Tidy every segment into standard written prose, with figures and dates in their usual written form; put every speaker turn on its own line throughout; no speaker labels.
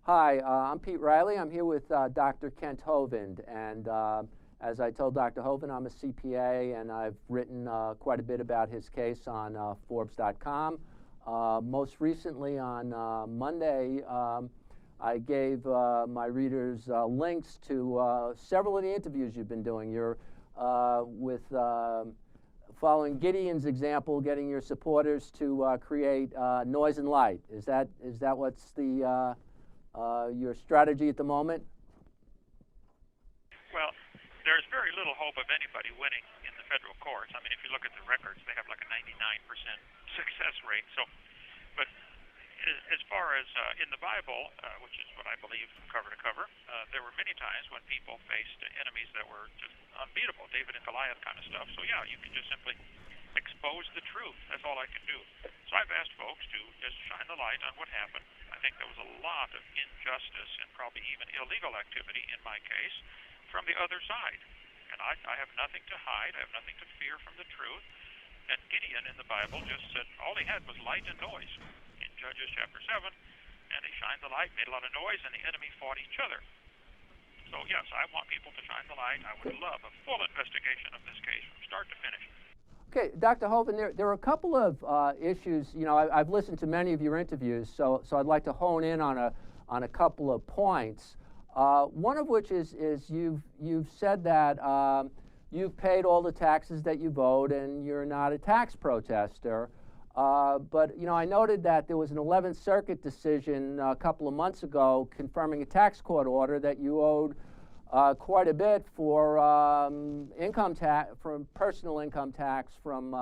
Hi, I'm Pete Reilly. I'm here with Dr. Kent Hovind, and as I told Dr. Hovind, I'm a CPA, and I've written quite a bit about his case on Forbes.com. Most recently on Monday, I gave my readers links to several of the interviews you've been doing. You're with following Gideon's example, getting your supporters to create noise and light. Is that what's the your strategy at the moment?
Well, there's very little hope of anybody winning in the federal courts. I mean, if you look at the records, they have like a 99% success rate. So, but as far as in the Bible, which is what I believe cover to cover, there were many times when people faced enemies that were just unbeatable, David and Goliath kind of stuff. So yeah, you can just simply expose the truth. That's all I can do. So I've asked folks to just shine the light on what happened. I think there was a lot of injustice and probably even illegal activity in my case from the other side. And I have nothing to hide. I have nothing to fear from the truth. And Gideon in the Bible just said all he had was light and noise in Judges chapter 7. And he shined the light, made a lot of noise, and the enemy fought each other. So yes, I want people to shine the light. I would love a full investigation of this case from start to finish.
Okay, Dr. Hovind, there are a couple of issues. You know, I've listened to many of your interviews, so I'd like to hone in on a couple of points. One of which is you've said that you've paid all the taxes that you owed and you're not a tax protester. But you know, I noted that there was an 11th Circuit decision a couple of months ago confirming a tax court order that you owed quite a bit for income tax, from personal income tax from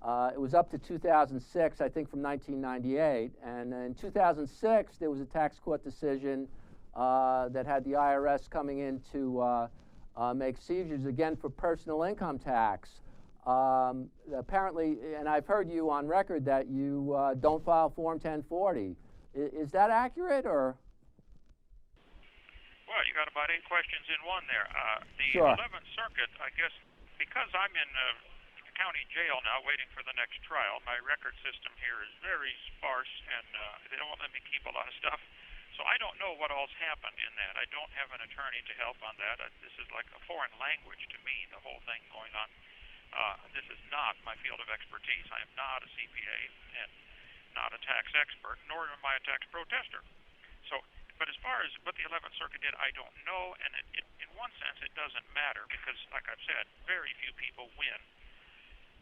it was up to 2006, I think, from 1998, and in 2006 there was a tax court decision that had the IRS coming in to make seizures again for personal income tax. Apparently, and I've heard you on record that you don't file Form 1040. Is that accurate, or?
Well, you got about 8 questions in one there. The
Sure.
11th Circuit, I guess, because I'm in county jail now waiting for the next trial, my record system here is very sparse, and they don't let me keep a lot of stuff. So I don't know what all's happened in that. I don't have an attorney to help on that. This is like a foreign language to me, the whole thing going on. This is not my field of expertise. I am not a CPA and not a tax expert, nor am I a tax protester. So, but as far as what the 11th Circuit did, I don't know, and in one sense it doesn't matter because, like I've said, very few people win.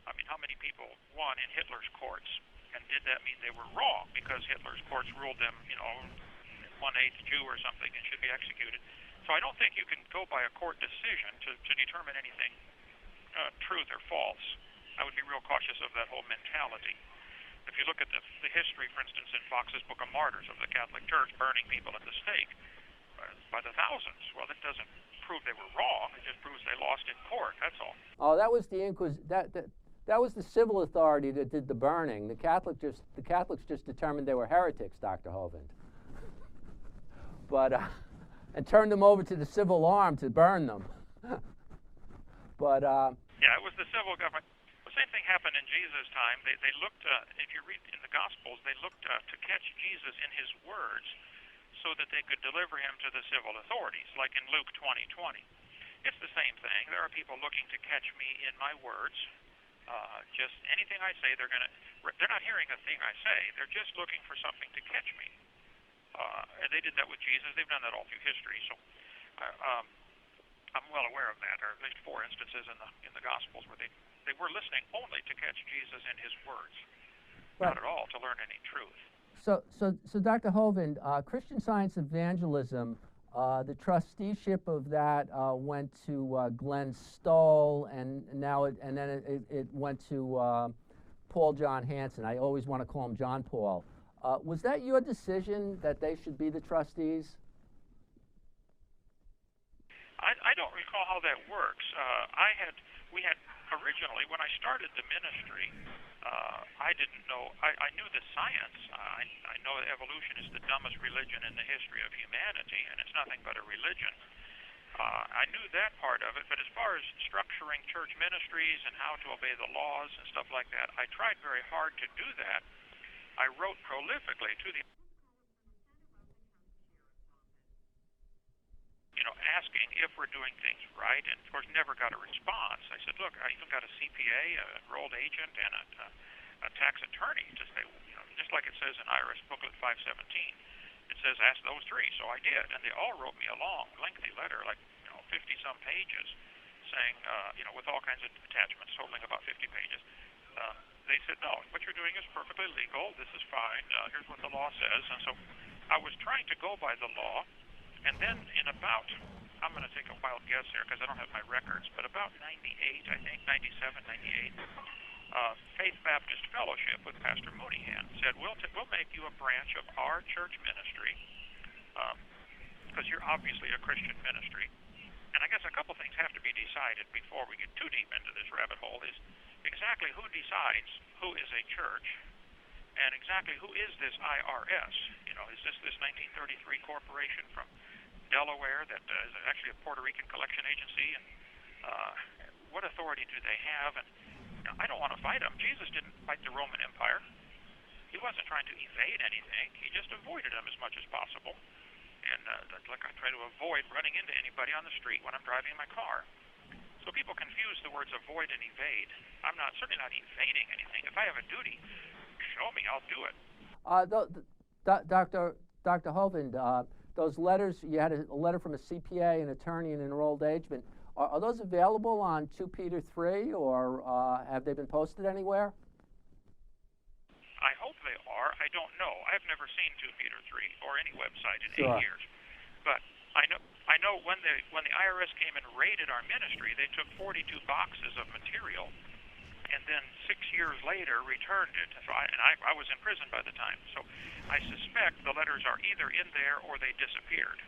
I mean, how many people won in Hitler's courts, and did that mean they were wrong because Hitler's courts ruled them, you know, 1/8 Jew or something and should be executed? So I don't think you can go by a court decision to determine anything truth or false. I would be real cautious of that whole mentality. If you look at the history, for instance, in Fox's Book of Martyrs of the Catholic Church burning people at the stake by the thousands, well, that doesn't prove they were wrong. It just proves they lost in court. That's all.
Oh, that was the that was the civil authority that did the burning. The Catholics just determined they were heretics, Dr. Hovind. But and turned them over to the civil arm to burn them. But
yeah, it was the civil government. The same thing happened in Jesus' time. They looked, if you read in the Gospels, they looked to catch Jesus in his words so that they could deliver him to the civil authorities, like in Luke 20:20. It's the same thing. There are people looking to catch me in my words. Just anything I say, they're not hearing a thing I say. They're just looking for something to catch me. And they did that with Jesus. They've done that all through history. So I'm well aware of that. There are at least 4 instances in the Gospels where they were listening only to catch Jesus in his words, not at all to learn any truth.
So Dr. Hovind, Christian Science Evangelism, the trusteeship of that went to Glenn Stoll, and then it went to Paul John Hansen. I always want to call him John Paul. Was that your decision that they should be the trustees?
I don't recall how that works. We had originally, when I started the ministry, I didn't know. I knew the science. I know that evolution is the dumbest religion in the history of humanity, and it's nothing but a religion. I knew that part of it, but as far as structuring church ministries and how to obey the laws and stuff like that, I tried very hard to do that. I wrote prolifically to the asking if we're doing things right, and of course never got a response. I said, look, I even got a CPA, a enrolled agent, and a tax attorney to say, just like it says in IRS Booklet 517, it says ask those three. So I did, and they all wrote me a long, lengthy letter, like 50-some pages, saying, with all kinds of attachments totaling about 50 pages. They said, no, what you're doing is perfectly legal. This is fine. Here's what the law says. And so I was trying to go by the law. And then in about, I'm going to take a wild guess here because I don't have my records, but about 98, I think, 97, 98, Faith Baptist Fellowship with Pastor Mooneyhan said, we'll make you a branch of our church ministry because you're obviously a Christian ministry. And I guess a couple things have to be decided before we get too deep into this rabbit hole is exactly who decides who is a church and exactly who is this IRS. Is this 1933 corporation from Delaware that is actually a Puerto Rican collection agency? And what authority do they have? And I don't want to fight them. Jesus didn't fight the Roman Empire. He wasn't trying to evade anything. He just avoided them as much as possible. And like I try to avoid running into anybody on the street when I'm driving my car. So people confuse the words avoid and evade. I'm certainly not evading anything. If I have a duty, show me, I'll do it.
Dr. Hovind, those letters, you had a letter from a CPA, an attorney, and an enrolled agent. Are those available on 2 Peter 3, or have they been posted anywhere?
I hope they are. I don't know. I've never seen 2 Peter 3 or any website in
Sure.
8 years. But I know when the IRS came and raided our ministry, they took 42 boxes of material, and then 6 years later returned it. So I was in prison by the time. So I suspect the letters are either in there or they disappeared.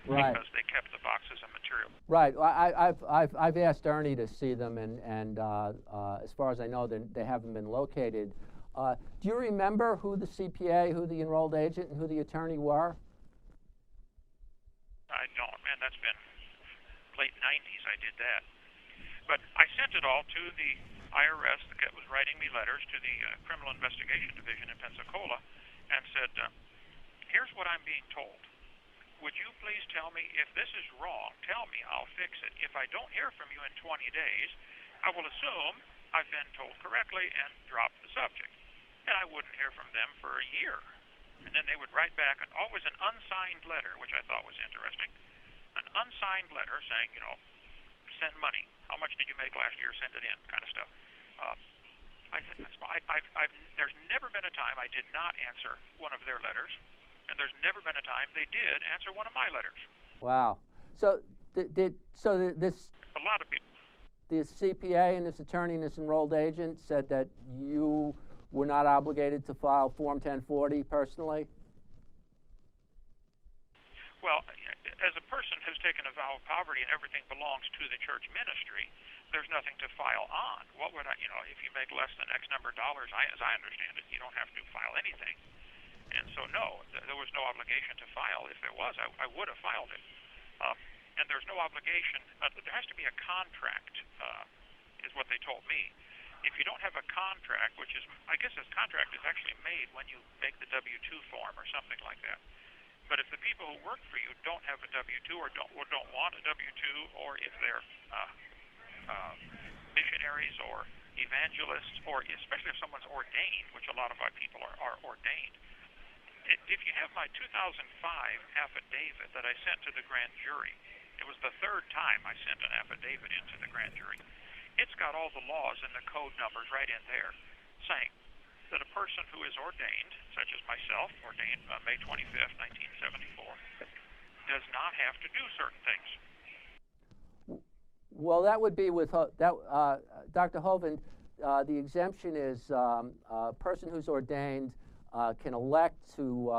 Right.
Because they kept the boxes of material.
Right. I've asked Ernie to see them, and as far as I know, they haven't been located. Do you remember who the CPA, who the enrolled agent, and who the attorney were?
I don't, man. That's been late 90s I did that. But I sent it all to the IRS that was writing me letters, to the Criminal Investigation Division in Pensacola, and said, here's what I'm being told. Would you please tell me if this is wrong? Tell me, I'll fix it. If I don't hear from you in 20 days, I will assume I've been told correctly and drop the subject. And I wouldn't hear from them for a year. And then they would write back, and always an unsigned letter, which I thought was interesting. An unsigned letter saying, send money. How much did you make last year? Send it in, kind of stuff. There's never been a time I did not answer one of their letters, and there's never been a time they did answer one of my letters.
Wow. So this
A lot of people.
The CPA and this attorney and this enrolled agent said that you were not obligated to file Form 1040 personally?
Well, as a person who's taken a vow of poverty and everything belongs to the church ministry, there's nothing to file on. What would I, if you make less than X number of dollars, as I understand it, you don't have to file anything. And so, no, there was no obligation to file. If there was, I would have filed it. And there's no obligation. There has to be a contract, is what they told me. If you don't have a contract, which is, I guess this contract is actually made when you make the W-2 form or something like that. But if the people who work for you don't have a W-2 or don't want a W-2, or if they're missionaries or evangelists, or especially if someone's ordained, which a lot of our people are ordained. If you have my 2005 affidavit that I sent to the grand jury, it was the third time I sent an affidavit into the grand jury. It's got all the laws and the code numbers right in there saying that a person who is ordained, such as myself, ordained May 25th, 1974, does not have to do certain things.
Well, that would be with Dr. Hovind. The exemption is a person who's ordained can elect to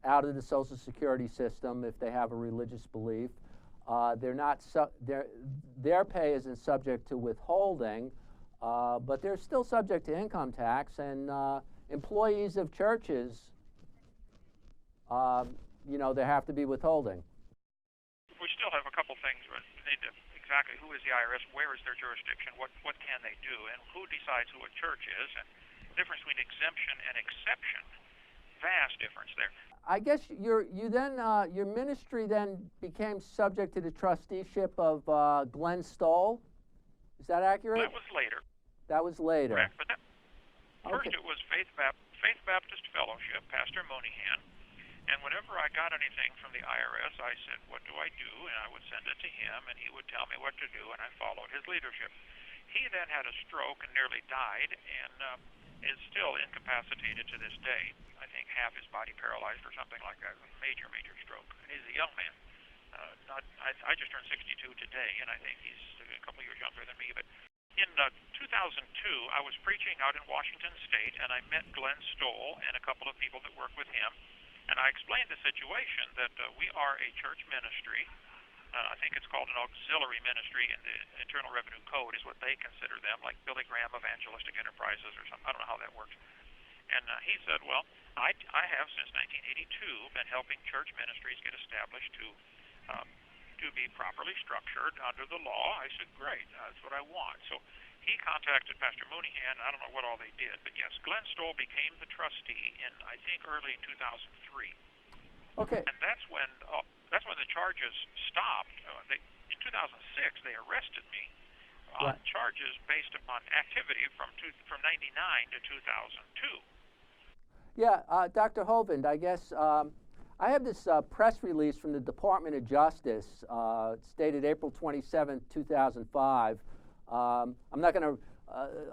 out of the Social Security system if they have a religious belief. Their pay isn't subject to withholding, but they're still subject to income tax. And employees of churches, there have to be withholding.
We still have a couple things. We need to exactly who is the IRS, where is their jurisdiction, what can they do, and who decides who a church is, and the difference between exemption and exception. vast difference there.
I guess your ministry then became subject to the trusteeship of Glenn Stoll. Is that accurate?
That was later.
That was later.
Correct. But first
Okay.
it was Faith Baptist Fellowship, Pastor Mooneyhan. And whenever I got anything from the IRS, I said, what do I do? And I would send it to him, and he would tell me what to do, and I followed his leadership. He then had a stroke and nearly died, and is still incapacitated to this day. I think half his body paralyzed or something like that. Major stroke. And he's a young man. I just turned 62 today, and I think he's a couple of years younger than me. But in 2002, I was preaching out in Washington State, and I met Glenn Stoll and a couple of people that work with him. And I explained the situation that we are a church ministry. I think it's called an auxiliary ministry in the Internal Revenue Code is what they consider them, like Billy Graham Evangelistic Enterprises or something. I don't know how that works. And he said, well, I have since 1982 been helping church ministries get established to be properly structured under the law. I said, great, that's what I want. So he contacted Pastor Mooneyhan. I don't know what all they did, but yes, Glenn Stoll became the trustee in, I think, early 2003.
Okay.
And that's when the charges stopped. In 2006, they arrested me on charges based upon activity from 99 to 2002.
Yeah, Dr. Hovind, I guess I have this press release from the Department of Justice, stated April 27, 2005. I'm not going to,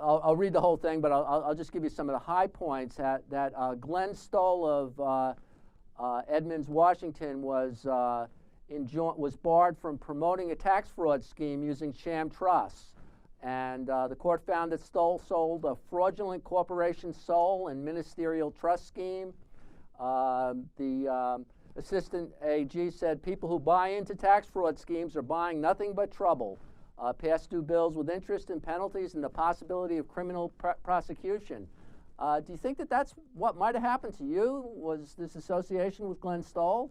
I'll read the whole thing, but I'll just give you some of the high points that Glenn Stoll of Edmonds, Washington was barred from promoting a tax fraud scheme using sham trusts. And the court found that Stoll sold a fraudulent corporation sole and ministerial trust scheme. The assistant AG said people who buy into tax fraud schemes are buying nothing but trouble. Past due bills with interest and penalties and the possibility of criminal prosecution. Do you think that that's what might have happened to you? Was this association with Glenn Stoll?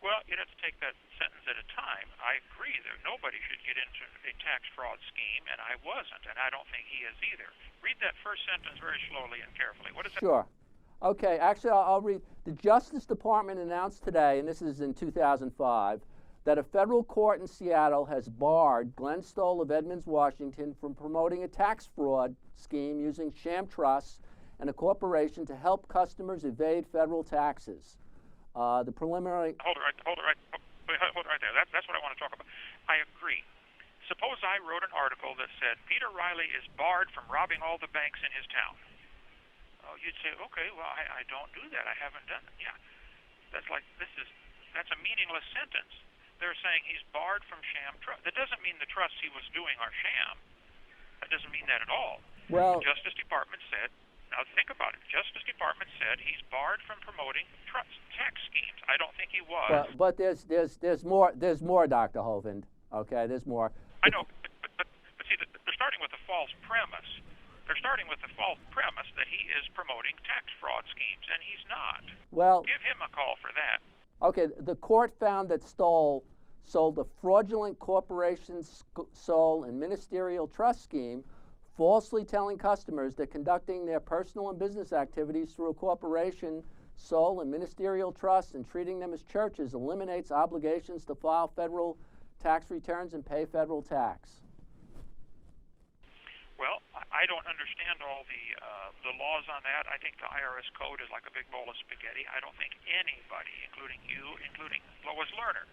Well, you'd have to take that sentence at a time. I agree that nobody should get into a tax fraud scheme, and I wasn't, and I don't think he is either. Read that first sentence very slowly and carefully. What is that?
Sure. Okay, actually, I'll read. The Justice Department announced today, and this is in 2005, that a federal court in Seattle has barred Glenn Stoll of Edmonds, Washington, from promoting a tax fraud scheme using sham trusts and a corporation to help customers evade federal taxes. The preliminary...
Hold it right there. That's what I want to talk about. I agree. Suppose I wrote an article that said, Peter Reilly is barred from robbing all the banks in his town. Oh, you'd say, okay, well, I don't do that. I haven't done it. Yeah. That's a meaningless sentence. They're saying he's barred from sham trust. That doesn't mean the trusts he was doing are sham. That doesn't mean that at all.
Well,
the Justice Department said, now think about it. The Justice Department said he's barred from promoting tax schemes. I don't think he was.
But there's more, Dr. Hovind. Okay, there's more.
I know, but see, they're starting with a false premise. They're starting with the false premise that he is promoting tax fraud schemes, and he's not.
Well,
give him a call for that.
Okay, the court found that Stoll sold a fraudulent corporation sole and ministerial trust scheme, falsely telling customers that conducting their personal and business activities through a corporation, sole, and ministerial trust and treating them as churches eliminates obligations to file federal tax returns and pay federal tax.
Well, I don't understand all the laws on that. I think the IRS code is like a big bowl of spaghetti. I don't think anybody, including you, including Lois Lerner,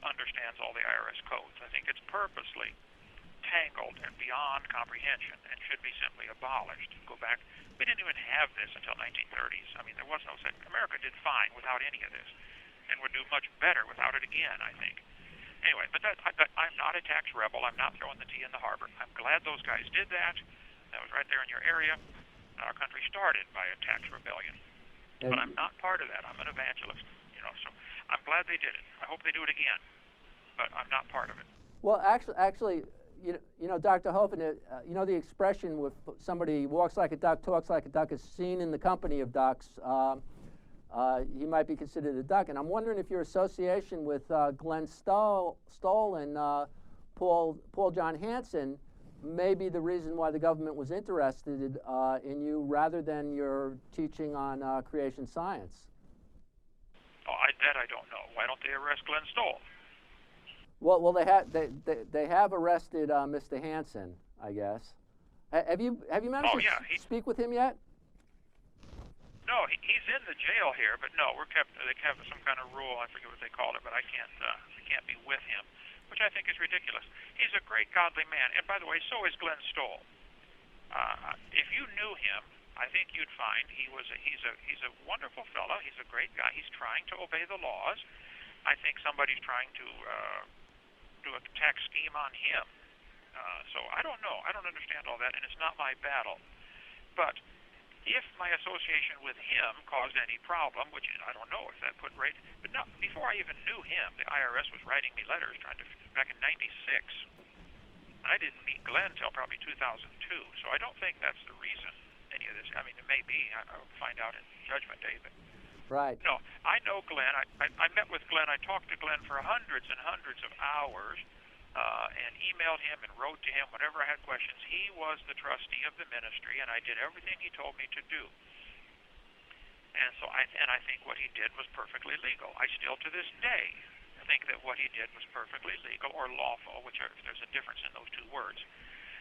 understands all the IRS codes. I think it's purposely tangled and beyond comprehension and should be simply abolished. Go back. We didn't even have this until 1930s. I mean, there was no such. America did fine without any of this and would do much better without it again, I think. Anyway, but I'm not a tax rebel. I'm not throwing the tea in the harbor. I'm glad those guys did that. That was right there in your area. Our country started by a tax rebellion. But I'm not part of that. I'm an evangelist, so I'm glad they did it. I hope they do it again. But I'm not part of it.
Well, actually, Dr. Hovind, the expression with somebody walks like a duck, talks like a duck is seen in the company of ducks. He might be considered a duck. And I'm wondering if your association with Glenn Stoll and Paul John Hansen maybe the reason why the government was interested in you rather than your teaching on creation science.
Oh, that I don't know. Why don't they arrest Glenn Stoll?
Well, they have arrested Mr. Hansen, I guess. Have you managed to speak with him yet?
No, he's in the jail here, but no, they have some kind of rule. I forget what they called it, but I can't be with him, which I think is ridiculous. He's a great godly man, and by the way, so is Glenn Stoll. If you knew him, I think you'd find he's a wonderful fellow. He's a great guy. He's trying to obey the laws. I think somebody's trying to do a tax scheme on him. So I don't know. I don't understand all that, and it's not my battle. But if my association with him caused any problem, which I don't know if that put right, but no, before I even knew him, the IRS was writing me letters back in '96. I didn't meet Glenn until probably 2002, so I don't think that's the reason any of this. I mean, it may be. I'll find out in Judgment Day, but
right.
No, I know Glenn. I met with Glenn. I talked to Glenn for hundreds and hundreds of hours. And emailed him and wrote to him whenever I had questions. He was the trustee of the ministry, and I did everything he told me to do. And so I think what he did was perfectly legal. I still, to this day, think that what he did was perfectly legal or lawful, whichever, if there's a difference in those two words.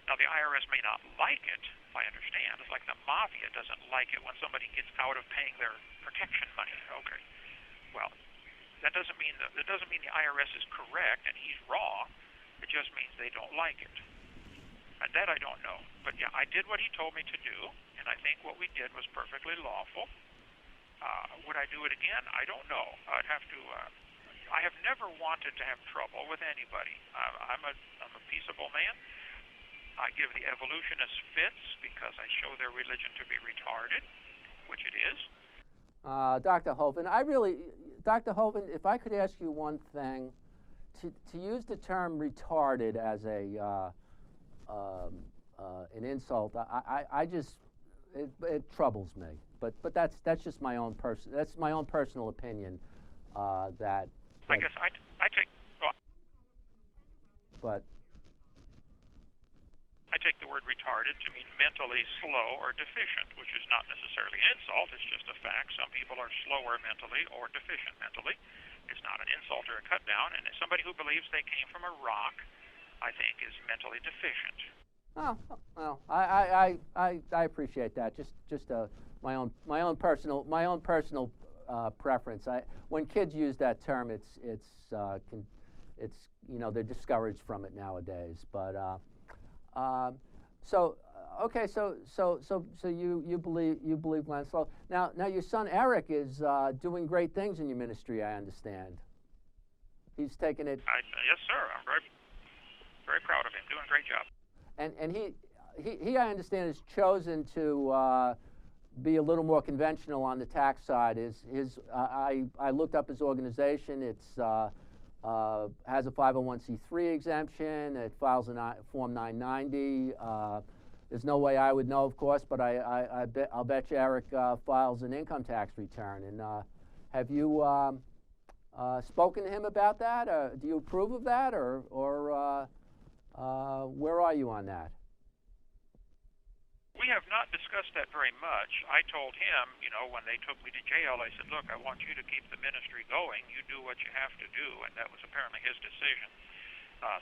Now, the IRS may not like it, if I understand. It's like the mafia doesn't like it when somebody gets out of paying their protection money. Okay. Well, that doesn't mean the IRS is correct and he's wrong. It just means they don't like it. And that I don't know. But yeah, I did what he told me to do, and I think what we did was perfectly lawful. Would I do it again? I don't know. I'd have to. I have never wanted to have trouble with anybody. I'm a peaceable man. I give the evolutionists fits because I show their religion to be retarded, which it is.
Dr. Hovind, Dr. Hovind, if I could ask you one thing. To use the term retarded as an insult, I just it troubles me. But that's just my own personal opinion. That
I guess I take. Well,
but
I take the word retarded to mean mentally slow or deficient, which is not necessarily an insult. It's just a fact. Some people are slower mentally or deficient mentally. It's not an insult or a cut down, and somebody who believes they came from a rock, I think, is mentally deficient.
Oh, well, I appreciate that. Just my own personal preference. When kids use that term, it's they're discouraged from it nowadays. But so you believe Glenn Stoll. Now your son Eric is doing great things in your ministry, I understand. He's taken it.
Yes, sir. I'm very proud of him. Doing a great job.
And he I understand has chosen to be a little more conventional on the tax side. I looked up his organization. It's has a 501c3 exemption. It files a Form 990. There's no way I would know, of course, but I'll bet you Eric files an income tax return. And have you spoken to him about that? Do you approve of that, or where are you on that?
We have not discussed that very much. I told him, when they took me to jail, I said, look, I want you to keep the ministry going. You do what you have to do, and that was apparently his decision.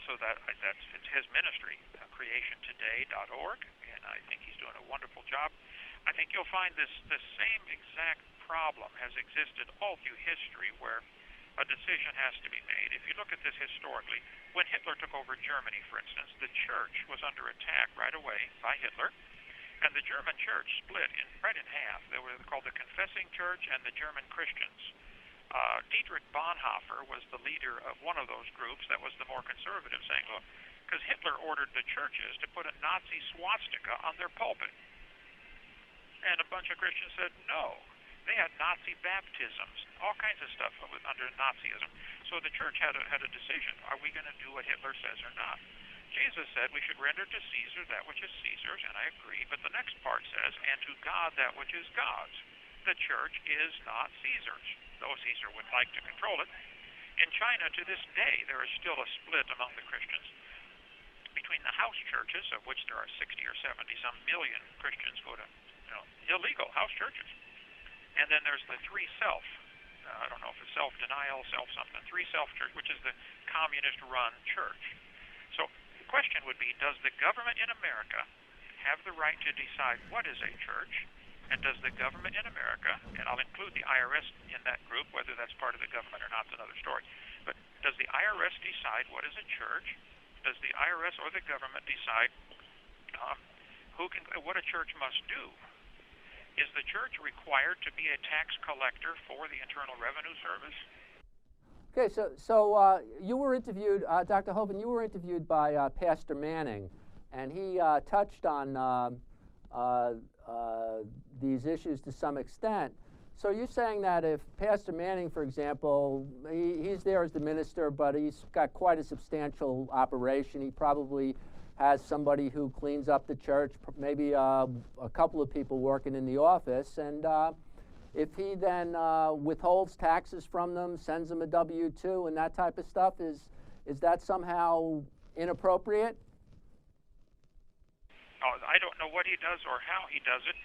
So it's his ministry, creationtoday.org, and I think he's doing a wonderful job. I think you'll find this same exact problem has existed all through history, where a decision has to be made. If you look at this historically, when Hitler took over Germany, for instance, the church was under attack right away by Hitler, and the German church split right in half. They were called the Confessing Church and the German Christians. Dietrich Bonhoeffer was the leader of one of those groups that was the more conservative, saying, look, because Hitler ordered the churches to put a Nazi swastika on their pulpit. And a bunch of Christians said no. They had Nazi baptisms, all kinds of stuff under Nazism. So the church had a decision. Are we going to do what Hitler says or not? Jesus said we should render to Caesar that which is Caesar's, and I agree. But the next part says, and to God that which is God's. The church is not Caesar's, though Caesar would like to control it. In China, to this day, there is still a split among the Christians between between the house churches, of which there are 60 or 70 some million Christians go to illegal house churches. And then there's the three self. I don't know if it's self-denial, self-something. Three self church, which is the communist-run church. So the question would be, does the government in America have the right to decide what is a church? And does the government in America, and I'll include the IRS in that group, whether that's part of the government or not is another story, but does the IRS decide what is a church? Does the IRS or the government decide what a church must do? Is the church required to be a tax collector for the Internal Revenue Service?
Okay, so you were interviewed, Dr. Hovind, you were interviewed by Pastor Manning, and he touched on these issues to some extent. So you're saying that if Pastor Manning, for example, he's there as the minister, but he's got quite a substantial operation. He probably has somebody who cleans up the church, maybe a couple of people working in the office, and if he then withholds taxes from them, sends them a W-2 and that type of stuff, is that somehow inappropriate?
I don't know what he does or how he does it.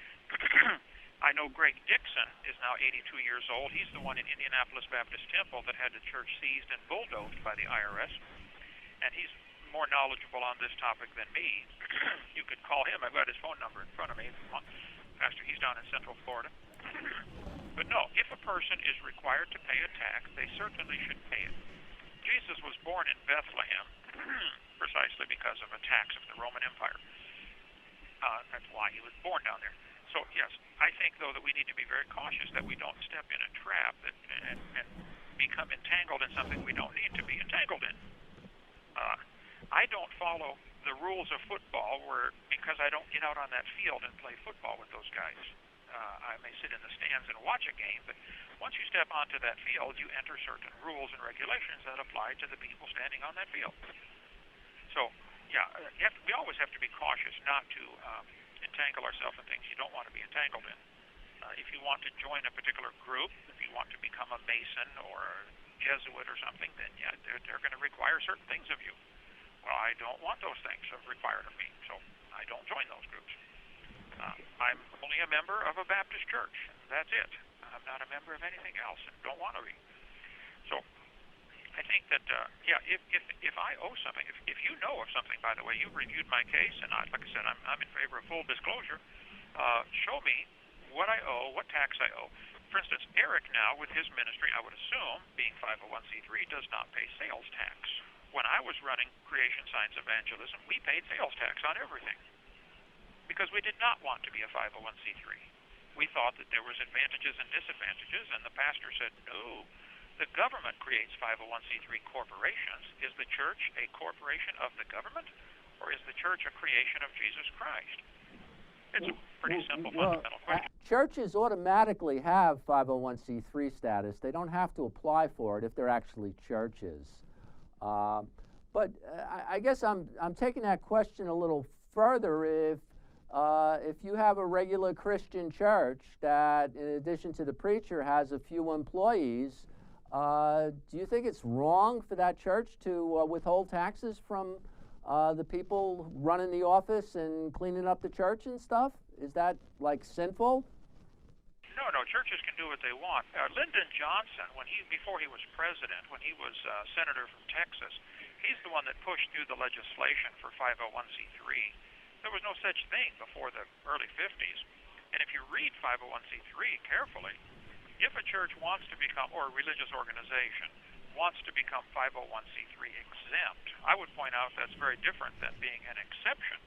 I know Greg Dixon is now 82 years old. He's the one in Indianapolis Baptist Temple that had the church seized and bulldozed by the IRS, and he's more knowledgeable on this topic than me. You could call him. I've got his phone number in front of me. Pastor, he's down in Central Florida. But no, if a person is required to pay a tax, they certainly should pay it. Jesus was born in Bethlehem precisely because of a tax of the Roman Empire. That's why he was born down there. So, yes, I think, though, that we need to be very cautious that we don't step in a trap and become entangled in something we don't need to be entangled in. I don't follow the rules of football because I don't get out on that field and play football with those guys. I may sit in the stands and watch a game, but once you step onto that field, you enter certain rules and regulations that apply to the people standing on that field. So, yeah, we always have to be cautious not to entangle ourselves in things you don't want to be entangled in. If you want to join a particular group, if you want to become a Mason or a Jesuit or something, then yeah, they're going to require certain things of you. Well, I don't want those things required of me, so I don't join those groups. I'm only a member of a Baptist church. That's it. I'm not a member of anything else and don't want to be. So I think that, if I owe something, if you know of something, by the way, you've reviewed my case, and like I said, I'm in favor of full disclosure. Show me what I owe, what tax I owe. For instance, Eric now, with his ministry, I would assume, being 501c3, does not pay sales tax. When I was running Creation Science Evangelism, we paid sales tax on everything because we did not want to be a 501c3. We thought that there was advantages and disadvantages, and the pastor said, no, the government creates 501c3 corporations. Is the church a corporation of the government, or is the church a creation of Jesus Christ? It's a pretty simple, fundamental question.
Churches automatically have 501c3 status. They don't have to apply for it if they're actually churches. But I guess I'm taking that question a little further. If you have a regular Christian church that, in addition to the preacher, has a few employees, do you think it's wrong for that church to withhold taxes from the people running the office and cleaning up the church and stuff? Is that, like, sinful?
No, churches can do what they want. Lyndon Johnson, before he was president, when he was senator from Texas, he's the one that pushed through the legislation for 501c3. There was no such thing before the early 50s. And if you read 501c3 carefully, if a church wants to become, or a religious organization wants to become 501c3 exempt, I would point out that's very different than being an exception.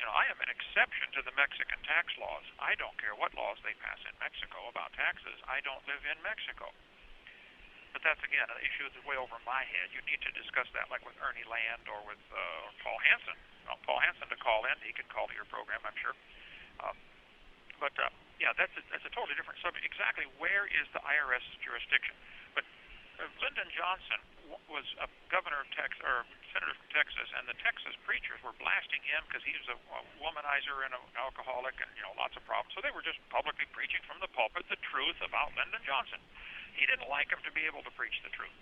I am an exception to the Mexican tax laws. I don't care what laws they pass in Mexico about taxes. I don't live in Mexico. But that's, again, an issue that's way over my head. You need to discuss that like with Ernie Land or with Paul Hansen. Well, Paul Hansen to call in. He could call to your program, I'm sure. That's a totally different subject. Exactly where is the IRS's jurisdiction? But Lyndon Johnson was a governor of Texas, or senator from Texas, and the Texas preachers were blasting him because he was a womanizer and an alcoholic and, lots of problems. So they were just publicly preaching from the pulpit the truth about Lyndon Johnson. He didn't like him to be able to preach the truth.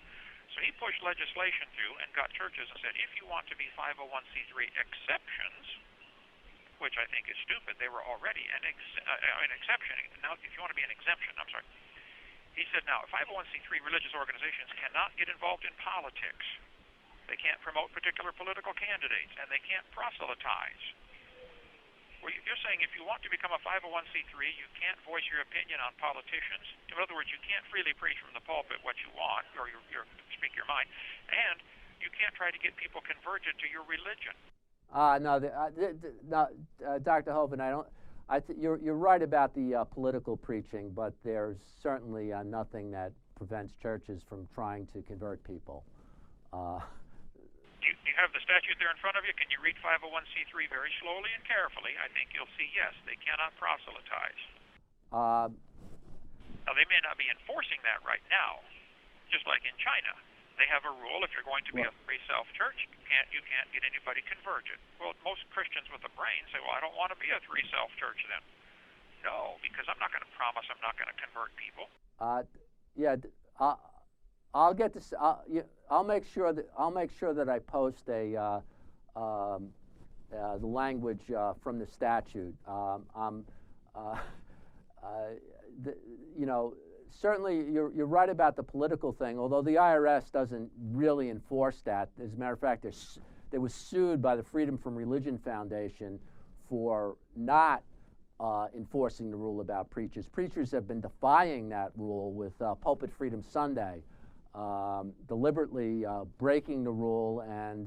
So he pushed legislation through and got churches and said, if you want to be 501c3 exceptions, which I think is stupid, they were already an exception. Now, if you want to be an exemption, I'm sorry. He said, now, 501c3 religious organizations cannot get involved in politics. They can't promote particular political candidates, and they can't proselytize. Well, you're saying if you want to become a 501c3, you can't voice your opinion on politicians. In other words, you can't freely preach from the pulpit what you want, or speak your mind, and you can't try to get people converted to your religion.
No, Dr. Hovind, you're right about the political preaching, but there's certainly nothing that prevents churches from trying to convert people.
You have the statute there in front of you. Can you read 501c3 very slowly and carefully? I think you'll see, yes, they cannot proselytize. Now, they may not be enforcing that right now, just like in China. They have a rule, if you're going to be a free self-church, you can't get anybody converted. Well, most Christians with a brain say, well, I don't want to be a free self-church then. No, because I'm not going to promise I'm not going to convert people.
I'll get this. I'll make sure that I post the language from the statute. Certainly, you're right about the political thing. Although the IRS doesn't really enforce that. As a matter of fact, they was sued by the Freedom from Religion Foundation for not enforcing the rule about preachers. Preachers have been defying that rule with Pulpit Freedom Sunday. Deliberately breaking the rule, and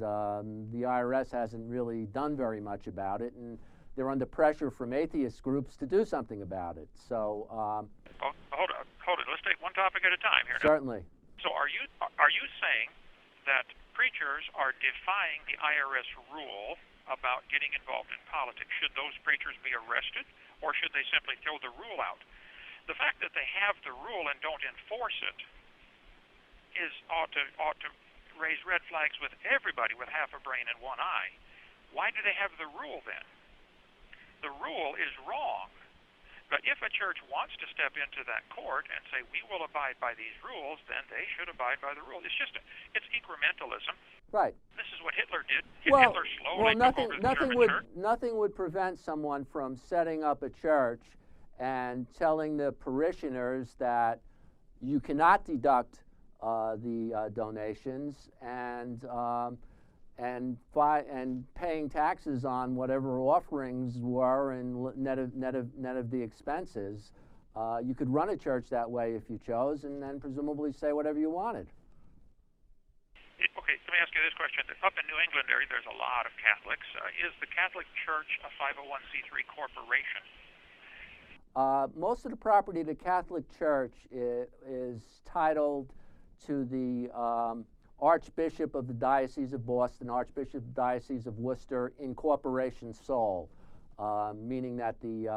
the IRS hasn't really done very much about it, and they're under pressure from atheist groups to do something about it. So,
hold it. Let's take one topic at a time here.
Certainly.
So, are you saying that preachers are defying the IRS rule about getting involved in politics? Should those preachers be arrested, or should they simply throw the rule out? The fact that they have the rule and don't enforce it ought to raise red flags with everybody with half a brain and one eye. Why do they have the rule then? The rule is wrong. But if a church wants to step into that court and say, we will abide by these rules, then they should abide by the rule. It's incrementalism.
Right.
This is what Hitler did. Hitler slowly took over the German church.
Nothing would prevent someone from setting up a church and telling the parishioners that you cannot deduct the donations and paying taxes on whatever offerings were and net of the expenses. You could run a church that way if you chose, and then presumably say whatever you wanted.
Okay, let me ask you this question. Up in New England area, there's a lot of Catholics. Is the Catholic Church a 501c3 corporation?
Most of the property of the Catholic Church is titled to the Archbishop of the Diocese of Boston, Archbishop of the Diocese of Worcester, in corporation sole, meaning that the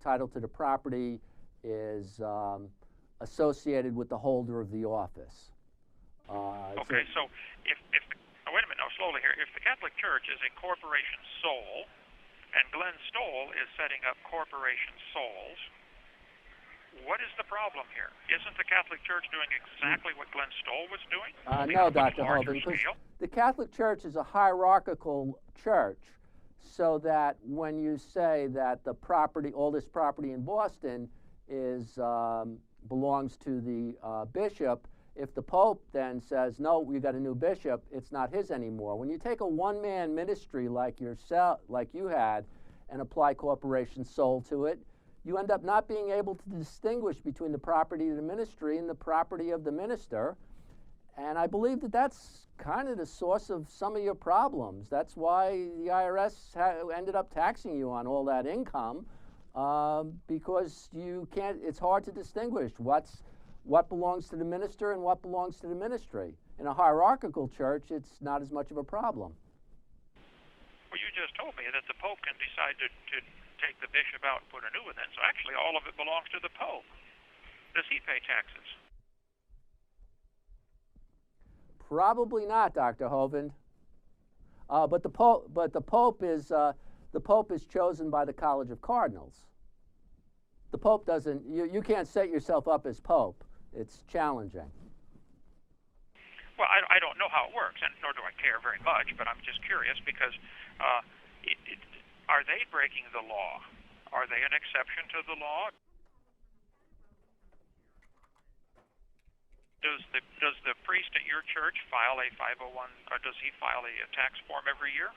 title to the property is associated with the holder of the office.
Okay, so if wait a minute, now slowly here. If the Catholic Church is a corporation sole, and Glenn Stoll is setting up corporation soles, what is the problem here? Isn't the Catholic Church doing exactly what Glenn Stoll was doing?
No, Dr. Hovind, because the Catholic Church is a hierarchical church, so that when you say that the property, all this property in Boston is belongs to the bishop, if the Pope then says, no, we got a new bishop, it's not his anymore. When you take a one-man ministry like yourself, like you had, and apply corporation sole to it, you end up not being able to distinguish between the property of the ministry and the property of the minister. And I believe that that's kind of the source of some of your problems. That's why the IRS ended up taxing you on all that income, because you can't, it's hard to distinguish what belongs to the minister and what belongs to the ministry. In a hierarchical church, it's not as much of a problem.
Well, you just told me that the Pope can decide to take the bishop out and put a new one in. So actually all of it belongs to the Pope. Does he pay taxes?
Probably not, Dr. Hovind. But the Pope is chosen by the College of Cardinals. The Pope doesn't. You can't set yourself up as Pope. It's challenging.
Well, I don't know how it works, and nor do I care very much, but I'm just curious because are they breaking the law? Are they an exception to the law? Does the priest at your church file a 501, or does he file a tax form every year?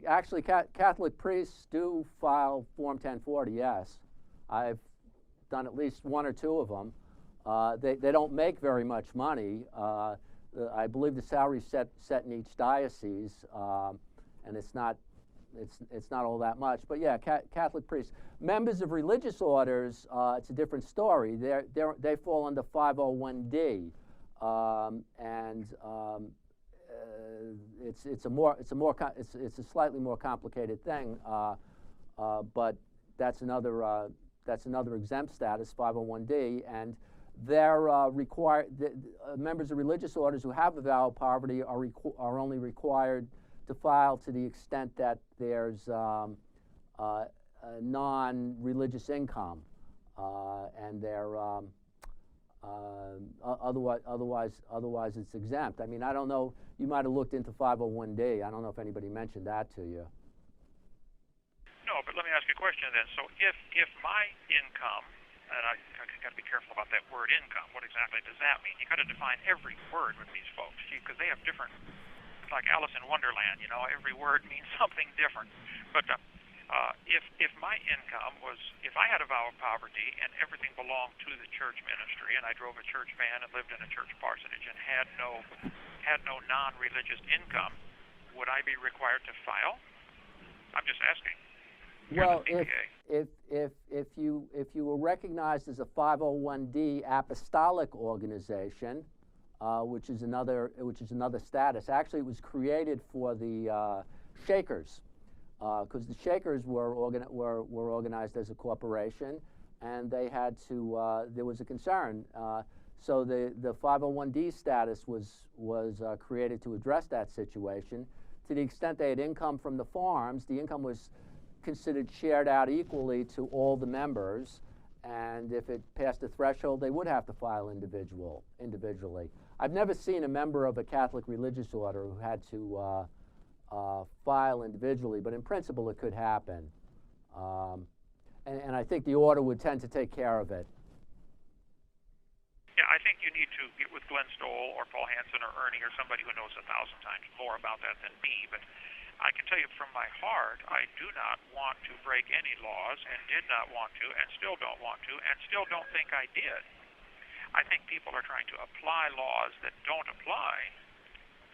Actually, Catholic priests do file Form 1040, yes. I've done at least one or two of them. They don't make very much money. I believe the salary's set in each diocese, and it's not all that much. But yeah, Catholic priests, members of religious orders, it's a different story. They fall under 501D, and it's a slightly more complicated thing. But that's another exempt status, 501D, and they're required. Members of religious orders who have a vow of poverty are only required to file to the extent that there's non-religious income, and they're otherwise it's exempt. I mean, I don't know. You might have looked into 501D. I don't know if anybody mentioned that to you.
No, but let me ask you a question then. So if my income, and I got to be careful about that word income. What exactly does that mean? You got to define every word with these folks, because they have different. It's like Alice in Wonderland, you know. Every word means something different. But if my income was, if I had a vow of poverty and everything belonged to the church ministry, and I drove a church van and lived in a church parsonage and had no non-religious income, would I be required to file? I'm just asking.
Well, if you were recognized as a 501D apostolic organization, which is another status. Actually, it was created for the Shakers, because the Shakers were organized as a corporation, and they had to. There was a concern, so the 501D status was created to address that situation. To the extent they had income from the farms, the income was considered shared out equally to all the members, and if it passed the threshold, they would have to file individually. I've never seen a member of a Catholic religious order who had to file individually, but in principle it could happen. And I think the order would tend to take care of it.
Yeah, I think you need to get with Glenn Stoll or Paul Hansen or Ernie or somebody who knows 1,000 times more about that than me, but I can tell you from my heart, I do not want to break any laws, and did not want to, and still don't want to, and still don't think I did. I think people are trying to apply laws that don't apply.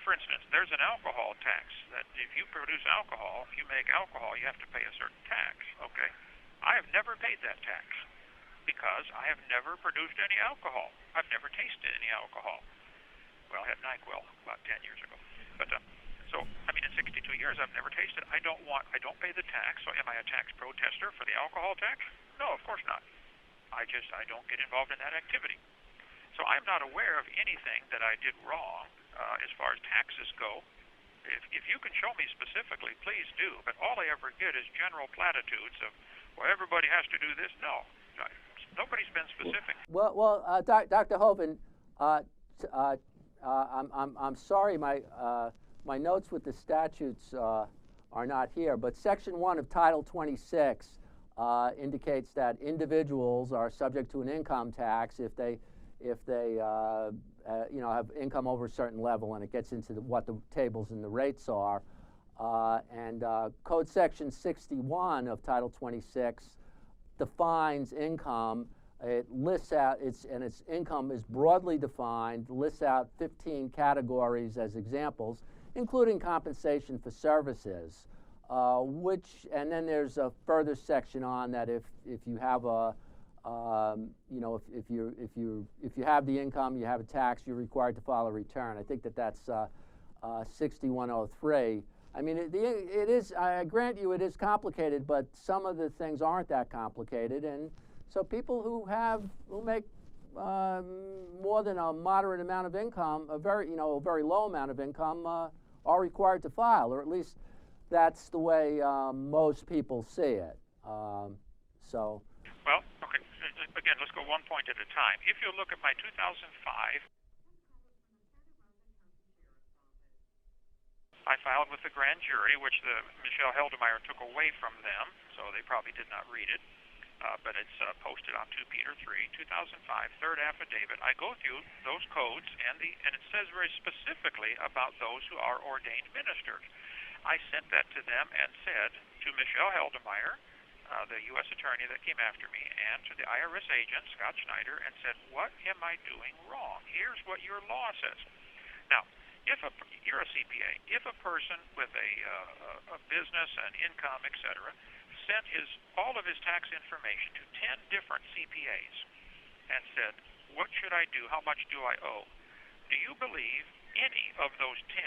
For instance, there's an alcohol tax that if you produce alcohol, if you make alcohol, you have to pay a certain tax, okay? I have never paid that tax because I have never produced any alcohol. I've never tasted any alcohol. Well, I had NyQuil about 10 years ago. But so, I mean, in 62 years, I've never tasted. I don't pay the tax, so am I a tax protester for the alcohol tax? No, of course not. I don't get involved in that activity. So I'm not aware of anything that I did wrong as far as taxes go. If you can show me specifically, please do. But all I ever get is general platitudes of, well, everybody has to do this. No, nobody's been specific.
Well, Dr. Hovind, I'm sorry, my notes with the statutes are not here, but Section 1 of Title 26 indicates that individuals are subject to an income tax if they have income over a certain level, and it gets into what the tables and the rates are. And Code Section 61 of Title 26 defines income. It lists out its income is broadly defined, lists out 15 categories as examples, including compensation for services, and then there's a further section on that if you have if you have the income, you have a tax, you're required to file a return. I think that's 6103. I mean, it is. I grant you, it is complicated, but some of the things aren't that complicated, and so people who make more than a moderate amount of income, a very low amount of income, are required to file, or at least that's the way most people see it. So.
Well, okay. Again, let's go one point at a time. If you look at my 2005 I filed with the grand jury, which Michelle Heldemeyer took away from them, so they probably did not read it. But it's posted on 2 Peter 3, 2005, third affidavit. I go through those codes, and it says very specifically about those who are ordained ministers. I sent that to them and said to Michelle Heldemeyer, the U.S. attorney that came after me, and to the IRS agent, Scott Schneider, and said, what am I doing wrong? Here's what your law says. Now, you're a CPA. If a person with a business and income, etc., sent all of his tax information to 10 different CPAs and said, what should I do? How much do I owe? Do you believe any of those 10,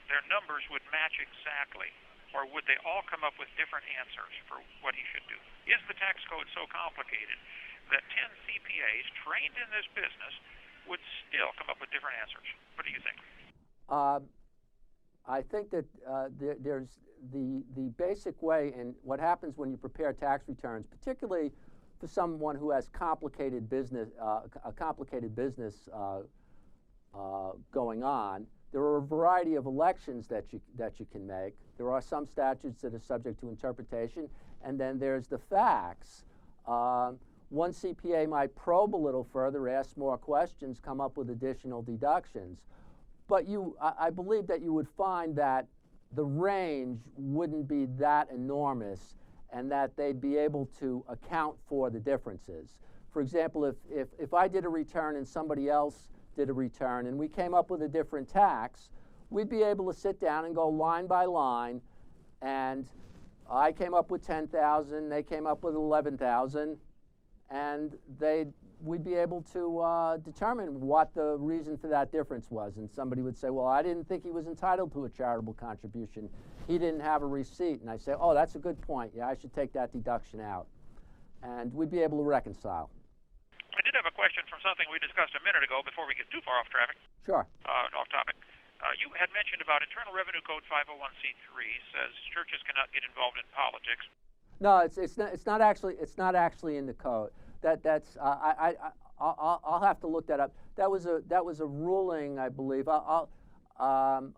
their numbers would match exactly, or would they all come up with different answers for what he should do? Is the tax code so complicated that 10 CPAs trained in this business would still come up with different answers? What do you think?
I think that there's the basic way, and what happens when you prepare tax returns, particularly for someone who has complicated business, going on. There are a variety of elections that you can make. There are some statutes that are subject to interpretation, and then there's the facts. One CPA might probe a little further, ask more questions, come up with additional deductions. But I believe that you would find that the range wouldn't be that enormous, and that they'd be able to account for the differences. For example, if I did a return and somebody else did a return and we came up with a different tax, we'd be able to sit down and go line by line, and I came up with 10,000, they came up with 11,000, and we'd be able to determine what the reason for that difference was. And somebody would say, well, I didn't think he was entitled to a charitable contribution. He didn't have a receipt. And I say, oh, that's a good point. Yeah, I should take that deduction out. And we'd be able to reconcile.
I did have a question from something we discussed a minute ago before we get too far off traffic.
Sure.
Off topic. You had mentioned about Internal Revenue Code 501c3 says churches cannot get involved in politics.
No, it's not actually in the code. I'll have to look that up. That was a ruling, I believe. I'm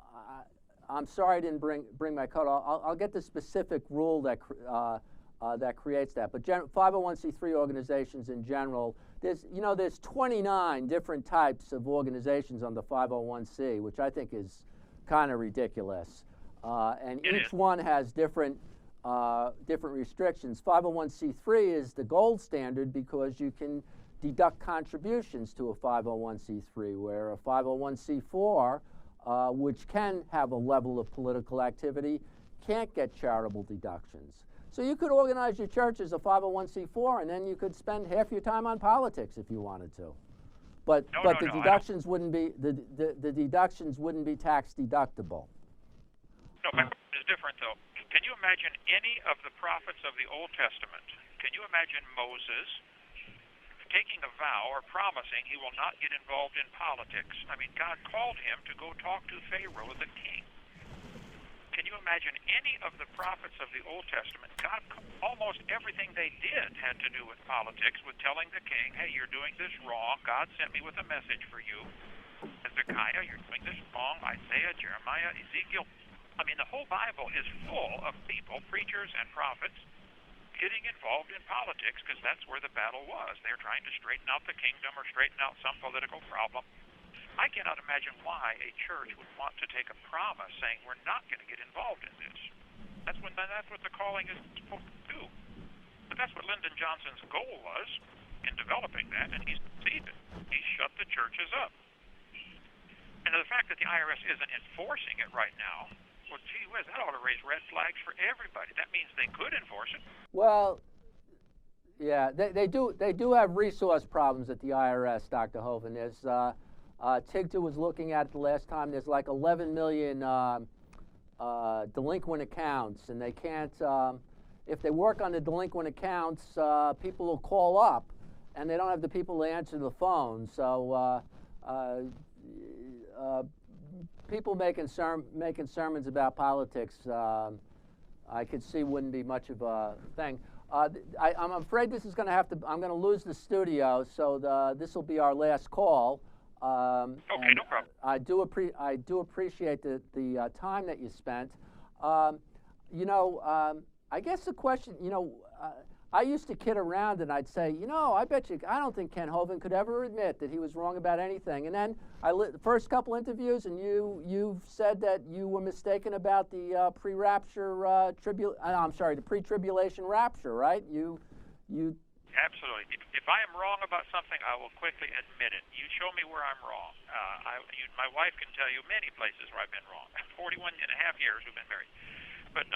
sorry I didn't bring my code. I'll get the specific rule that creates that. But 501c3 organizations in general, there's 29 different types of organizations on the 501c, which I think is kind of ridiculous. And each one has different restrictions. 501c3 is the gold standard because you can deduct contributions to a 501c3, where a 501c4, which can have a level of political activity, can't get charitable deductions. So you could organize your church as a 501c4, and then you could spend half your time on politics if you wanted to. But the deductions wouldn't be the deductions wouldn't be tax deductible.
No, my question is different though. Can you imagine any of the prophets of the Old Testament? Can you imagine Moses taking a vow or promising he will not get involved in politics? I mean, God called him to go talk to Pharaoh, the king. Can you imagine any of the prophets of the Old Testament? God, almost everything they did had to do with politics, with telling the king, hey, you're doing this wrong. God sent me with a message for you. Hezekiah, you're doing this wrong. Isaiah, Jeremiah, Ezekiel. I mean, the whole Bible is full of people, preachers and prophets, getting involved in politics because that's where the battle was. They're trying to straighten out the kingdom or straighten out some political problem. I cannot imagine why a church would want to take a promise saying we're not going to get involved in this. That's what the calling is supposed to do. But that's what Lyndon Johnson's goal was in developing that, and he's succeeded. He shut the churches up. And the fact that the IRS isn't enforcing it right now, well, gee whiz, that ought to raise red flags for everybody. That means they could enforce it.
Well, yeah, they do have resource problems at the IRS, Dr. Hovind. There's Tigta was looking at it the last time. There's like 11 million delinquent accounts, and they can't. If they work on the delinquent accounts, people will call up, and they don't have the people to answer the phone. So people making sermons about politics, I could see wouldn't be much of a thing. I'm afraid this is going to have to. I'm going to lose the studio, so this will be our last call.
Okay, no problem.
I do appreciate the time that you spent. I guess the question, I used to kid around and I'd say, I bet you, I don't think Kent Hovind could ever admit that he was wrong about anything. And then the first couple interviews, and you've said that you were mistaken about the the pre-tribulation rapture, right? You.
Absolutely. If I am wrong about something, I will quickly admit it. You show me where I'm wrong. My wife can tell you many places where I've been wrong. 41 and a half years we've been married. But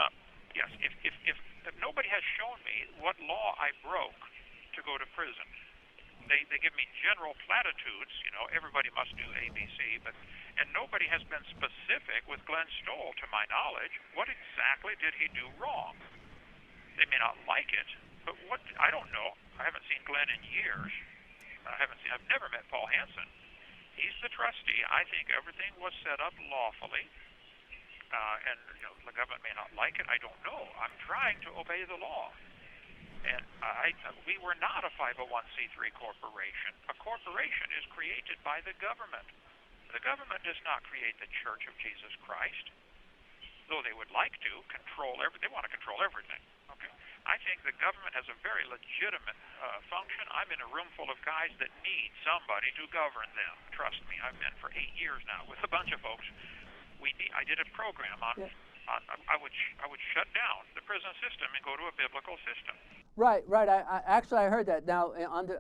yes, if nobody has shown me what law I broke to go to prison, they give me general platitudes. Everybody must do A, B, C, and nobody has been specific with Glenn Stoll, to my knowledge. What exactly did he do wrong? They may not like it, but I don't know. I haven't seen Glenn in years. I've never met Paul Hansen. He's the trustee. I think everything was set up lawfully. And the government may not like it. I don't know. I'm trying to obey the law. And we were not a 501c3 corporation. A corporation is created by the government. The government does not create the Church of Jesus Christ, though they would like to control they want to control everything. Okay. I think the government has a very legitimate function. I'm in a room full of guys that need somebody to govern them. Trust me, I've been for 8 years now with a bunch of folks. I did a program on. Yeah. I would shut down the prison system and go to a biblical system.
Right. I heard that. Now,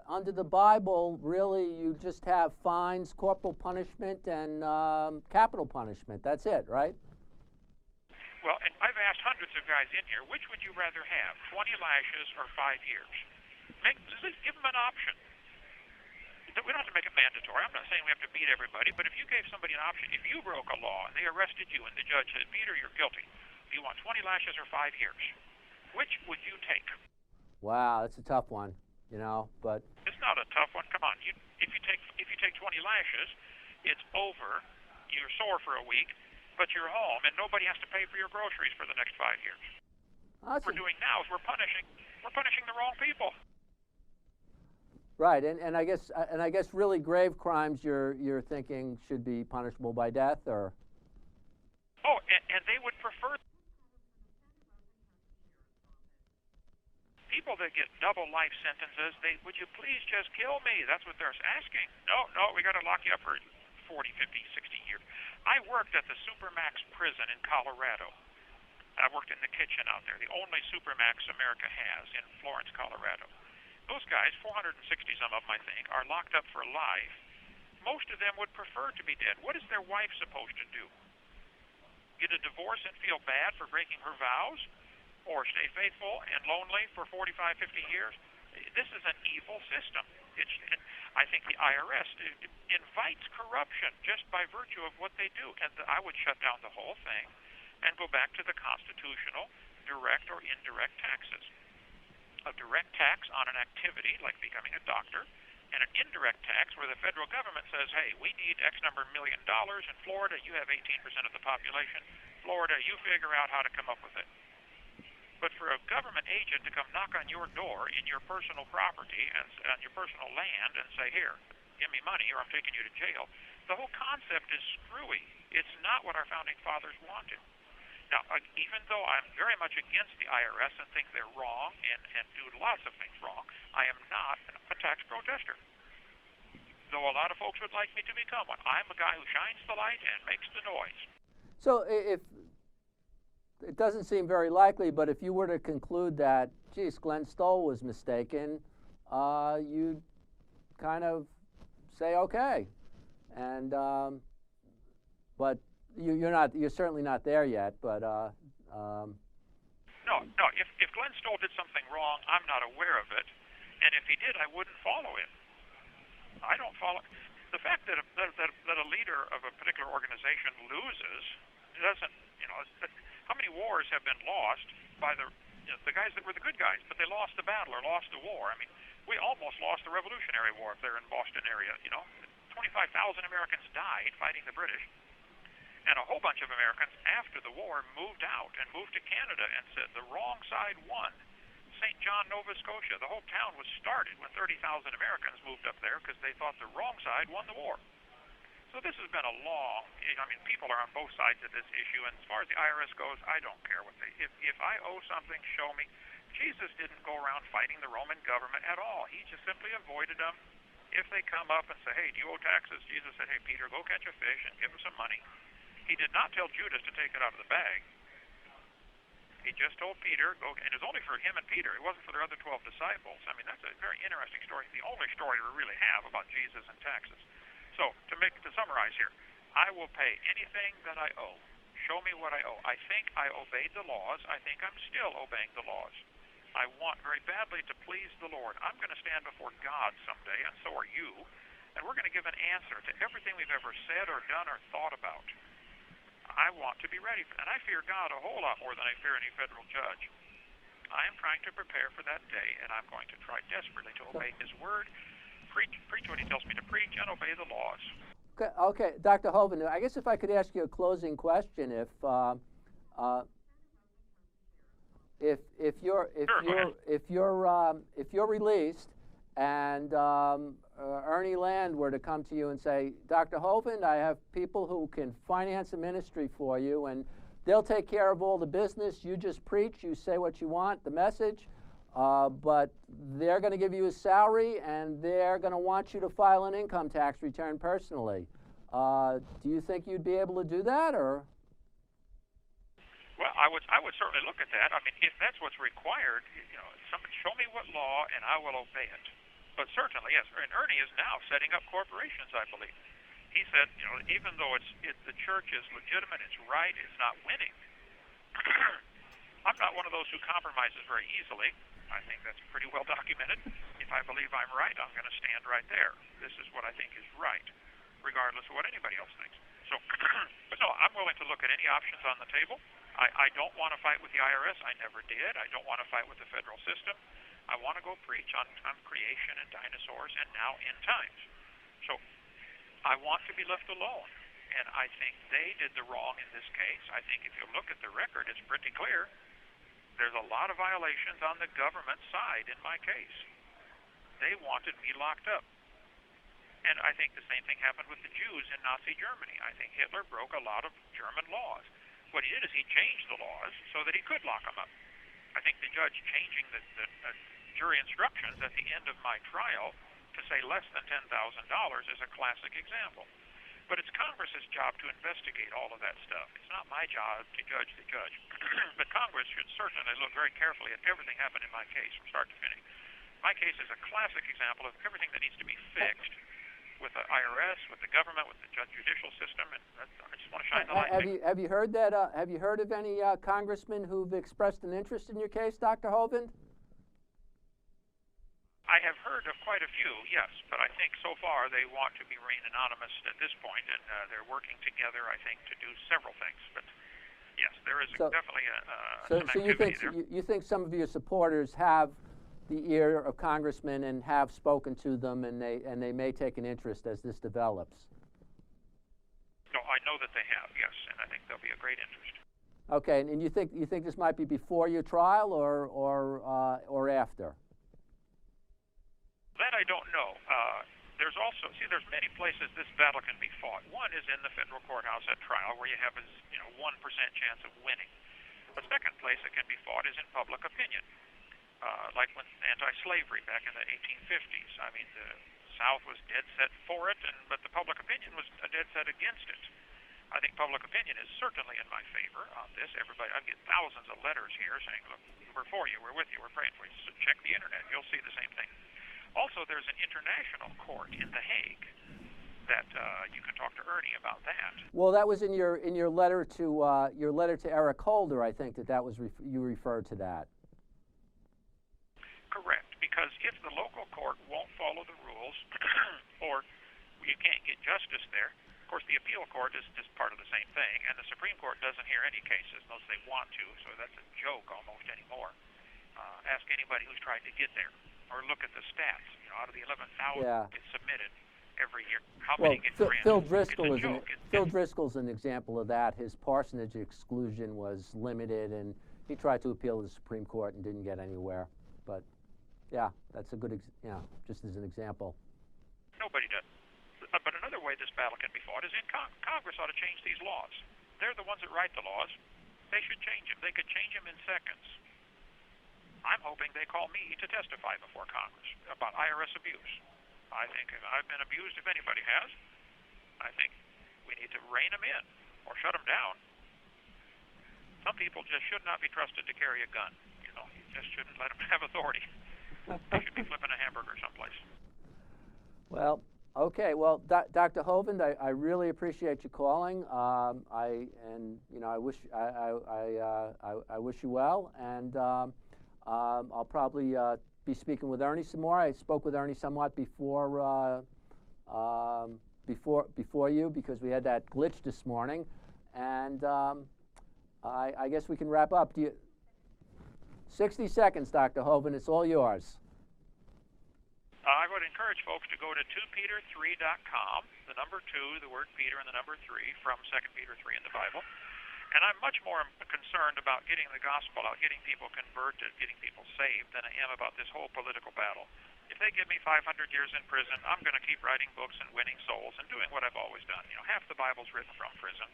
under the Bible, really, you just have fines, corporal punishment, and capital punishment. That's it, right?
Well, and I've asked hundreds of guys in here, which would you rather have, 20 lashes or 5 years? Give them an option. We don't have to make it mandatory. I'm not saying we have to beat everybody, but if you gave somebody an option, if you broke a law and they arrested you and the judge said, Peter, you're guilty, do you want 20 lashes or 5 years? Which would you take?
Wow, that's a tough one, but...
It's not a tough one. Come on. If you take 20 lashes, it's over. You're sore for a week, but you're home, and nobody has to pay for your groceries for the next 5 years. What we're doing now is we're punishing the wrong people.
Right, and I guess really grave crimes you're thinking should be punishable by death, or?
Oh, and they would prefer people that get double life sentences. Would you please just kill me? That's what they're asking. No, we got to lock you up for 40, 50, 60 years. I worked at the Supermax prison in Colorado. I worked in the kitchen out there, the only Supermax America has in Florence, Colorado. Those guys, 460 some of them, I think, are locked up for life. Most of them would prefer to be dead. What is their wife supposed to do? Get a divorce and feel bad for breaking her vows? Or stay faithful and lonely for 45, 50 years? This is an evil system. I think the IRS invites corruption just by virtue of what they do. And I would shut down the whole thing and go back to the constitutional direct or indirect taxes. A direct tax on an activity like becoming a doctor, and an indirect tax where the federal government says, hey, we need X number $1 million in Florida. You have 18% of the population. Florida, you figure out how to come up with it. But for a government agent to come knock on your door in your personal property and on your personal land and say, here, give me money or I'm taking you to jail, the whole concept is screwy. It's not what our founding fathers wanted. Now, even though I'm very much against the IRS and think they're wrong and do lots of things wrong, I am not a tax protester, though a lot of folks would like me to become one. I'm a guy who shines the light and makes the noise.
So if it doesn't seem very likely, but if you were to conclude that, geez, Glenn Stoll was mistaken, you'd kind of say, okay. And but you're certainly not there yet, but
No. If Glenn Stoll did something wrong, I'm not aware of it, and if he did, I wouldn't follow him. I don't follow. The fact that a leader of a particular organization loses doesn't. How many wars have been lost by the guys that were the good guys, but they lost the battle or lost the war? I mean, we almost lost the Revolutionary War up there in Boston area. 25,000 Americans died fighting the British. And a whole bunch of Americans after the war moved out and moved to Canada and said the wrong side won. St. John, Nova Scotia, the whole town was started when 30,000 Americans moved up there because they thought the wrong side won the war. So this has been a long, I mean, people are on both sides of this issue, and as far as the IRS goes, I don't care what they, if I owe something, show me. Jesus didn't go around fighting the Roman government at all. He just simply avoided them. If they come up and say, hey, do you owe taxes? Jesus said, hey, Peter, go catch a fish and give him some money. He did not tell Judas to take it out of the bag. He just told Peter, go, and it was only for him and Peter. It wasn't for the other 12 disciples. I mean, that's a very interesting story. The only story we really have about Jesus and taxes. So, to summarize here, I will pay anything that I owe. Show me what I owe. I think I obeyed the laws. I think I'm still obeying the laws. I want very badly to please the Lord. I'm going to stand before God someday, and so are you, and we're going to give an answer to everything we've ever said or done or thought about. I want to be ready, and I fear God a whole lot more than I fear any federal judge. I am trying to prepare for that day, and I'm going to try desperately to obey His word, preach what He tells me to preach, and obey the laws.
Okay, Dr. Hovind, I guess if I could ask you a closing question, if you're released and Ernie Land were to come to you and say, Dr. Hovind, I have people who can finance a ministry for you, and they'll take care of all the business. You just preach, you say what you want, the message, but they're going to give you a salary, and they're going to want you to file an income tax return personally. Do you think you'd be able to do that, or?
Well, I would certainly look at that. I mean, if that's what's required, somebody show me what law, and I will obey it. But certainly, yes. And Ernie is now setting up corporations, I believe. He said, even though the church is legitimate, it's right, it's not winning. I'm not one of those who compromises very easily. I think that's pretty well documented. If I believe I'm right, I'm going to stand right there. This is what I think is right, regardless of what anybody else thinks. So, but no, I'm willing to look at any options on the table. I don't want to fight with the IRS. I never did. I don't want to fight with the federal system. I want to go preach on creation and dinosaurs and now end times. So I want to be left alone. And I think they did the wrong in this case. I think if you look at the record, it's pretty clear. There's a lot of violations on the government side in my case. They wanted me locked up. And I think the same thing happened with the Jews in Nazi Germany. I think Hitler broke a lot of German laws. What he did is he changed the laws so that he could lock them up. I think the judge changing the jury instructions at the end of my trial to say less than $10,000 is a classic example. But it's Congress's job to investigate all of that stuff. It's not my job to judge the judge. But Congress should certainly look very carefully at everything happened in my case from start to finish. My case is a classic example of everything that needs to be fixed with the IRS, with the government, with the judicial system, and I just want to shine the light.
Have you heard that? Have you heard of any congressmen who've expressed an interest in your case, Dr. Hovind?
I have heard of quite a few, yes, but I think so far they want to remain anonymous at this point, and they're working together, I think, to do several things. But yes, there is definitely some activity there. So
you think some of your supporters have the ear of congressmen and have spoken to them, and they may take an interest as this develops?
No, I know that they have, yes, and I think there'll be a great interest.
Okay, and you think this might be before your trial or after?
That I don't know. There's also, there's many places this battle can be fought. One is in the federal courthouse at trial, where you have a 1% chance of winning. The second place it can be fought is in public opinion, like when anti-slavery back in the 1850s. I mean, the South was dead set for it, but the public opinion was dead set against it. I think public opinion is certainly in my favor on this. Everybody, I get thousands of letters here saying, look, we're for you, we're with you, we're praying for you. So check the internet, you'll see the same thing. Also, there's an international court in The Hague that you can talk to Ernie about that.
Well, that was in your letter to Eric Holder. I think that was you referred to that.
Correct, because if the local court won't follow the rules, or you can't get justice there. Of course, the appeal court is just part of the same thing, and the Supreme Court doesn't hear any cases unless they want to. So that's a joke almost anymore. Ask anybody who's tried to get there. Or look at the stats. Out of the 11,000 get submitted every year, how many get granted?
Phil Driscoll's an example of that. His parsonage exclusion was limited, and he tried to appeal to the Supreme Court and didn't get anywhere. But yeah, that's a good just as an example.
Nobody does. But another way this battle can be fought is in Congress ought to change these laws. They're the ones that write the laws. They should change them. They could change them in seconds. I'm hoping they call me to testify before Congress about IRS abuse. I think I've been abused if anybody has. I think we need to rein them in or shut them down. Some people just should not be trusted to carry a gun. You know, you just shouldn't let them have authority. They should be flipping a hamburger someplace.
Well, okay. Well, Dr. Hovind, I really appreciate you calling. I wish you well, and I'll probably be speaking with Ernie some more. I spoke with Ernie somewhat before you because we had that glitch this morning, and I guess we can wrap up. 60 seconds, Dr. Hovind. It's all yours.
I would encourage folks to go to 2peter3.com, the number 2, the word Peter, and the number 3 from 2 Peter 3 in the Bible. And I'm much more concerned about getting the gospel out, getting people converted, getting people saved, than I am about this whole political battle. If they give me 500 years in prison, I'm going to keep writing books and winning souls and doing what I've always done. You know, half the Bible's written from prison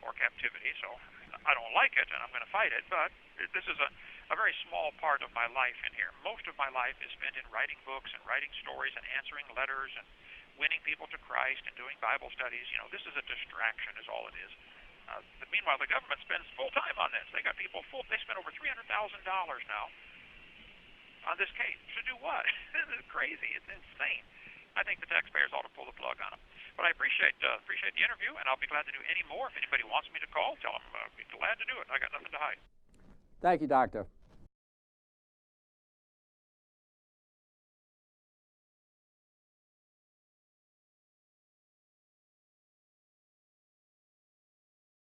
or captivity, so I don't like it, and I'm going to fight it, but this is a very small part of my life in here. Most of my life is spent in writing books and writing stories and answering letters and winning people to Christ and doing Bible studies. You know, this is a distraction is all it is. But meanwhile, the government spends full time on this. They got people they spend over $300,000 now on this case. To do what? This is crazy. It's insane. I think the taxpayers ought to pull the plug on them. But I appreciate the interview, and I'll be glad to do any more. If anybody wants me to call, tell them I'll be glad to do it. I got nothing to hide.
Thank you, Doctor.